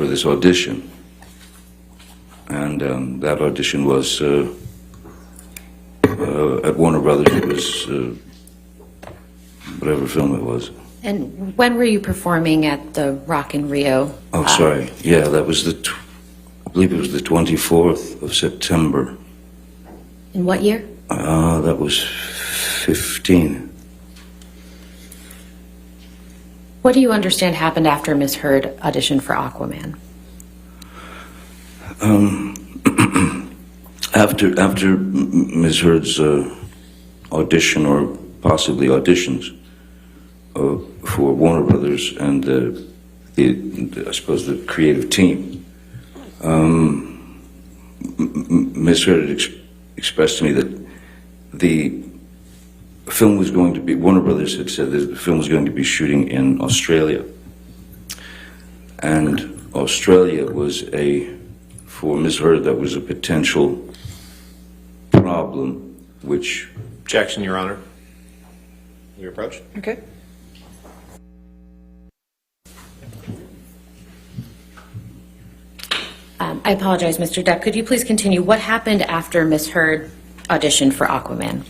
for this audition, and that audition was at Warner Brothers. It was whatever film it was. And when were you performing at the Rock in Rio? Oh, sorry. Yeah, that was I believe it was the 24th of September. In what year? That was 15. What do you understand happened after Ms. Heard auditioned for Aquaman? After Ms. Heard's audition, or possibly auditions, for Warner Brothers and I suppose the creative team, Ms. Heard had expressed to me that the film was going to be, Warner Brothers had said that the film was going to be shooting in Australia. And Australia was for Ms. Heard, that was a potential problem, which... Objection, Your Honor. Your approach? Okay. I apologize, Mr. Depp. Could you please continue? What happened after Ms. Heard auditioned for Aquaman?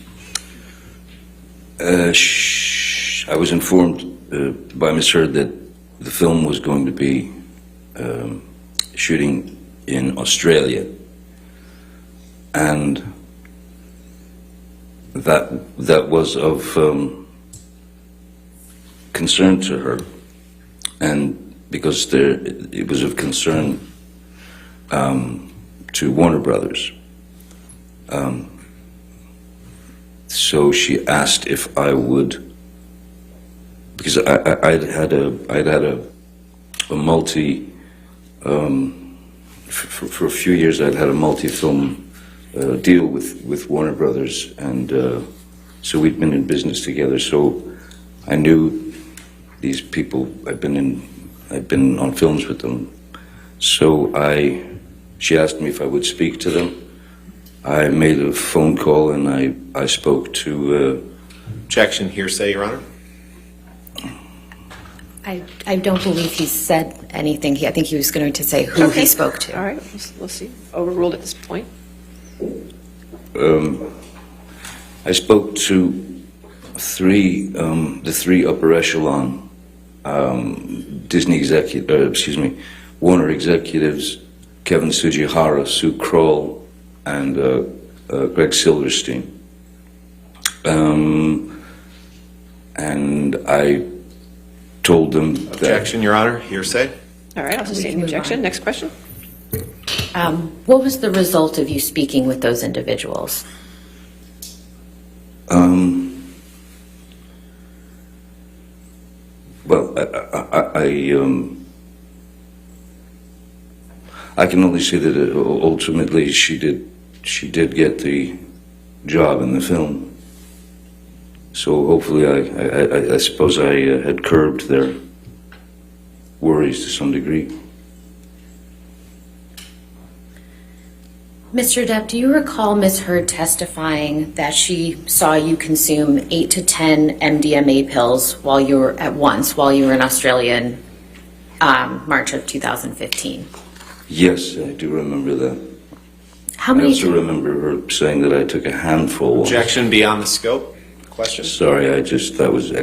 I was informed by Ms. Heard that the film was going to be shooting in Australia, and that was of concern to her, and because it was of concern to Warner Brothers. So she asked if I would, because I'd had a multi, for a few years I'd had a multi-film deal with Warner Brothers, and so we'd been in business together. So I knew these people. I'd been on films with them. So she asked me if I would speak to them. I made a phone call, and I spoke to... Objection, hearsay, Your Honor. I don't believe he said anything. I think he was going to say who he spoke to. All right, we'll see. Overruled at this point. I spoke to the three upper echelon Warner executives: Kevin Tsujihara, Sue Kroll, and Greg Silverstein. And I told them that... Objection, Your Honor. Hearsay. All right, I'll sustain the objection. Next question. What was the result of you speaking with those individuals? Well, I can only say that ultimately she did get the job in the film. So hopefully I suppose I had curbed their worries to some degree. Mr. Depp, do you recall Ms. Heard testifying that she saw you consume 8 to 10 MDMA pills while you were in Australia in March of 2015? Yes, I do remember that. How many? I also remember her saying that I took a handful. Objection beyond the scope. Question. Sorry, that was